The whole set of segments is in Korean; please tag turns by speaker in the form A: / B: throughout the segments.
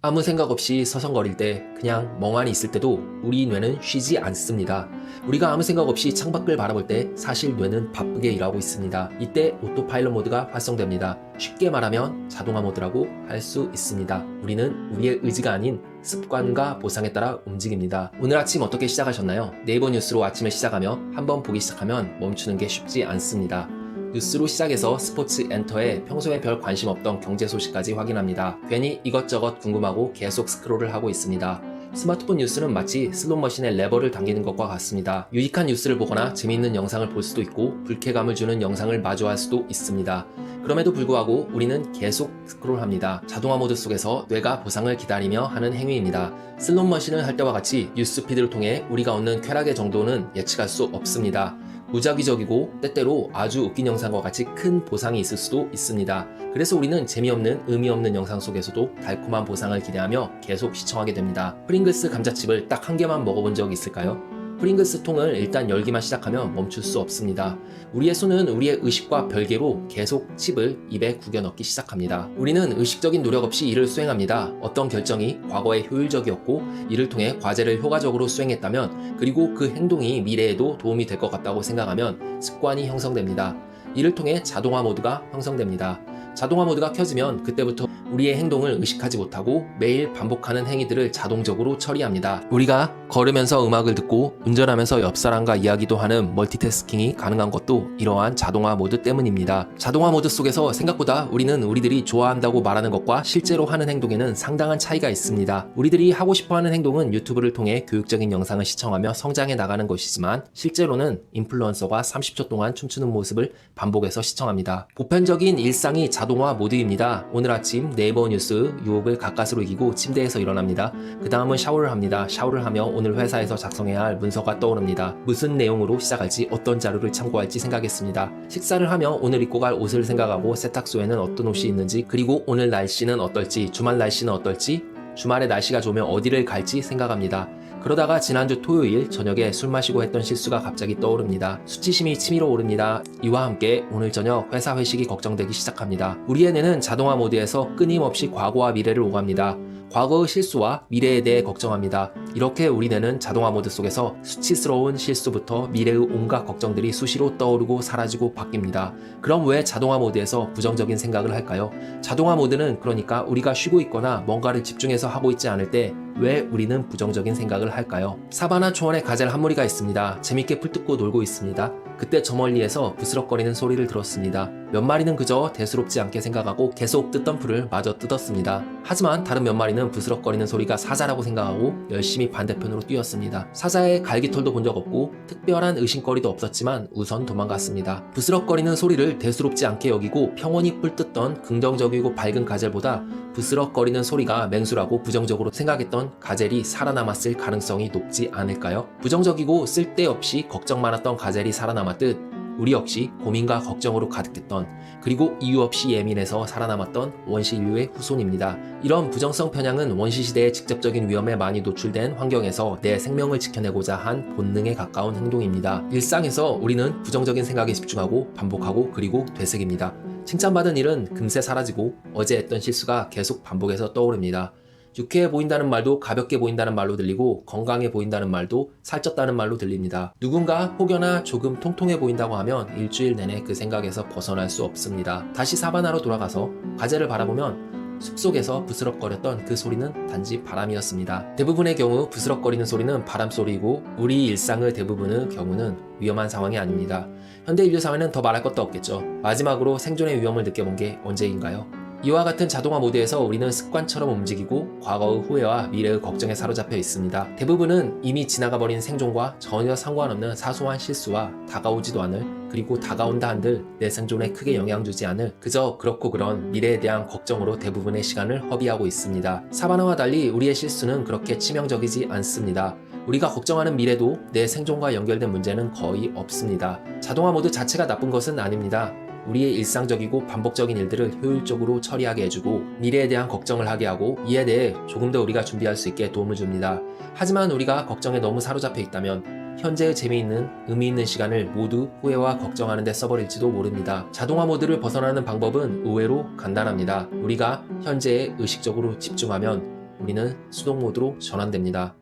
A: 아무 생각 없이 서성거릴 때, 그냥 멍하니 있을 때도 우리 뇌는 쉬지 않습니다. 우리가 아무 생각 없이 창밖을 바라볼 때 사실 뇌는 바쁘게 일하고 있습니다. 이때 오토파일럿 모드가 활성됩니다. 쉽게 말하면 자동화 모드라고 할 수 있습니다. 우리는 우리의 의지가 아닌 습관과 보상에 따라 움직입니다. 오늘 아침 어떻게 시작하셨나요? 네이버 뉴스로 아침을 시작하며 한번 보기 시작하면 멈추는 게 쉽지 않습니다. 뉴스로 시작해서 스포츠 엔터에 평소에 별 관심 없던 경제 소식까지 확인합니다. 괜히 이것저것 궁금하고 계속 스크롤을 하고 있습니다. 스마트폰 뉴스는 마치 슬롯머신의 레버를 당기는 것과 같습니다. 유익한 뉴스를 보거나 재미있는 영상을 볼 수도 있고 불쾌감을 주는 영상을 마주할 수도 있습니다. 그럼에도 불구하고 우리는 계속 스크롤합니다. 자동화 모드 속에서 뇌가 보상을 기다리며 하는 행위입니다. 슬롯머신을 할 때와 같이 뉴스피드를 통해 우리가 얻는 쾌락의 정도는 예측할 수 없습니다. 무작위적이고 때때로 아주 웃긴 영상과 같이 큰 보상이 있을 수도 있습니다. 그래서 우리는 재미없는 의미 없는 영상 속에서도 달콤한 보상을 기대하며 계속 시청하게 됩니다. 프링글스 감자칩을 딱 한 개만 먹어본 적 있을까요? 프링글스 통을 일단 열기만 시작하면 멈출 수 없습니다. 우리의 손은 우리의 의식과 별개로 계속 칩을 입에 구겨 넣기 시작합니다. 우리는 의식적인 노력 없이 일을 수행합니다. 어떤 결정이 과거에 효율적이었고 이를 통해 과제를 효과적으로 수행했다면, 그리고 그 행동이 미래에도 도움이 될 것 같다고 생각하면 습관이 형성됩니다. 이를 통해 자동화 모드가 형성됩니다. 자동화 모드가 켜지면 그때부터 우리의 행동을 의식하지 못하고 매일 반복하는 행위들을 자동적으로 처리합니다. 우리가 걸으면서 음악을 듣고 운전하면서 옆 사람과 이야기도 하는 멀티태스킹이 가능한 것도 이러한 자동화 모드 때문입니다. 자동화 모드 속에서 생각보다 우리는 우리들이 좋아한다고 말하는 것과 실제로 하는 행동에는 상당한 차이가 있습니다. 우리들이 하고 싶어하는 행동은 유튜브를 통해 교육적인 영상을 시청하며 성장해 나가는 것이지만, 실제로는 인플루언서가 30초 동안 춤추는 모습을 반복해서 시청합니다. 보편적인 일상이 자동화 모드입니다. 오늘 아침 네이버 뉴스 유혹을 가까스로 이기고 침대에서 일어납니다. 그 다음은 샤워를 합니다. 샤워를 하며 오늘 회사에서 작성해야 할 문서가 떠오릅니다. 무슨 내용으로 시작할지, 어떤 자료를 참고할지 생각했습니다. 식사를 하며 오늘 입고 갈 옷을 생각하고 세탁소에는 어떤 옷이 있는지, 그리고 오늘 날씨는 어떨지, 주말 날씨는 어떨지, 주말에 날씨가 좋으면 어디를 갈지 생각합니다. 그러다가 지난주 토요일 저녁에 술 마시고 했던 실수가 갑자기 떠오릅니다. 수치심이 치밀어 오릅니다. 이와 함께 오늘 저녁 회사 회식이 걱정되기 시작합니다. 우리의 뇌는 자동화 모드에서 끊임없이 과거와 미래를 오갑니다. 과거의 실수와 미래에 대해 걱정합니다. 이렇게 우리 뇌는 자동화 모드 속에서 수치스러운 실수부터 미래의 온갖 걱정들이 수시로 떠오르고 사라지고 바뀝니다. 그럼 왜 자동화 모드에서 부정적인 생각을 할까요? 자동화 모드는 그러니까 우리가 쉬고 있거나 뭔가를 집중해서 하고 있지 않을 때 왜 우리는 부정적인 생각을 할까요? 사바나 초원에 가젤 한 무리가 있습니다. 재밌게 풀 뜯고 놀고 있습니다. 그때 저 멀리에서 부스럭거리는 소리를 들었습니다. 몇 마리는 그저 대수롭지 않게 생각하고 계속 뜯던 풀을 마저 뜯었습니다. 하지만 다른 몇 마리는 부스럭거리는 소리가 사자라고 생각하고 열심히 반대편으로 뛰었습니다. 사자의 갈기털도 본 적 없고 특별한 의심거리도 없었지만 우선 도망갔습니다. 부스럭거리는 소리를 대수롭지 않게 여기고 평온히 풀 뜯던 긍정적이고 밝은 가젤보다 부스럭거리는 소리가 맹수라고 부정적으로 생각했던 가젤이 살아남았을 가능성이 높지 않을까요? 부정적이고 쓸데없이 걱정 많았던 가젤이 살아남았듯 우리 역시 고민과 걱정으로 가득했던, 그리고 이유 없이 예민해서 살아남았던 원시 인류의 후손입니다. 이런 부정성 편향은 원시 시대의 직접적인 위험에 많이 노출된 환경에서 내 생명을 지켜내고자 한 본능에 가까운 행동입니다. 일상에서 우리는 부정적인 생각에 집중하고 반복하고 그리고 되새깁니다. 칭찬받은 일은 금세 사라지고 어제 했던 실수가 계속 반복해서 떠오릅니다. 유쾌해 보인다는 말도 가볍게 보인다는 말로 들리고, 건강해 보인다는 말도 살쪘다는 말로 들립니다. 누군가 혹여나 조금 통통해 보인다고 하면 일주일 내내 그 생각에서 벗어날 수 없습니다. 다시 사바나로 돌아가서 가젤을 바라보면 숲속에서 부스럭거렸던 그 소리는 단지 바람이었습니다. 대부분의 경우 부스럭거리는 소리는 바람 소리이고, 우리 일상의 대부분의 경우는 위험한 상황이 아닙니다. 현대 인류 사회는 더 말할 것도 없겠죠. 마지막으로 생존의 위험을 느껴본 게 언제인가요? 이와 같은 자동화 모드에서 우리는 습관처럼 움직이고 과거의 후회와 미래의 걱정에 사로잡혀 있습니다. 대부분은 이미 지나가버린 생존과 전혀 상관없는 사소한 실수와 다가오지도 않을, 그리고 다가온다 한들 내 생존에 크게 영향 주지 않을 그저 그렇고 그런 미래에 대한 걱정으로 대부분의 시간을 허비하고 있습니다. 사바나와 달리 우리의 실수는 그렇게 치명적이지 않습니다. 우리가 걱정하는 미래도 내 생존과 연결된 문제는 거의 없습니다. 자동화 모드 자체가 나쁜 것은 아닙니다. 우리의 일상적이고 반복적인 일들을 효율적으로 처리하게 해주고 미래에 대한 걱정을 하게 하고 이에 대해 조금 더 우리가 준비할 수 있게 도움을 줍니다. 하지만 우리가 걱정에 너무 사로잡혀 있다면 현재의 재미있는 의미 있는 시간을 모두 후회와 걱정하는 데 써버릴지도 모릅니다. 자동화 모드를 벗어나는 방법은 의외로 간단합니다. 우리가 현재에 의식적으로 집중하면 우리는 수동 모드로 전환됩니다.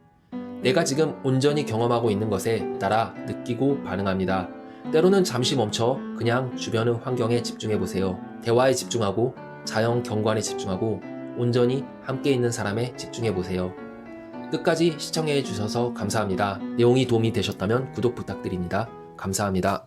A: 내가 지금 온전히 경험하고 있는 것에 따라 느끼고 반응합니다. 때로는 잠시 멈춰 그냥 주변의 환경에 집중해 보세요. 대화에 집중하고 자연 경관에 집중하고 온전히 함께 있는 사람에 집중해 보세요. 끝까지 시청해 주셔서 감사합니다. 내용이 도움이 되셨다면 구독 부탁드립니다. 감사합니다.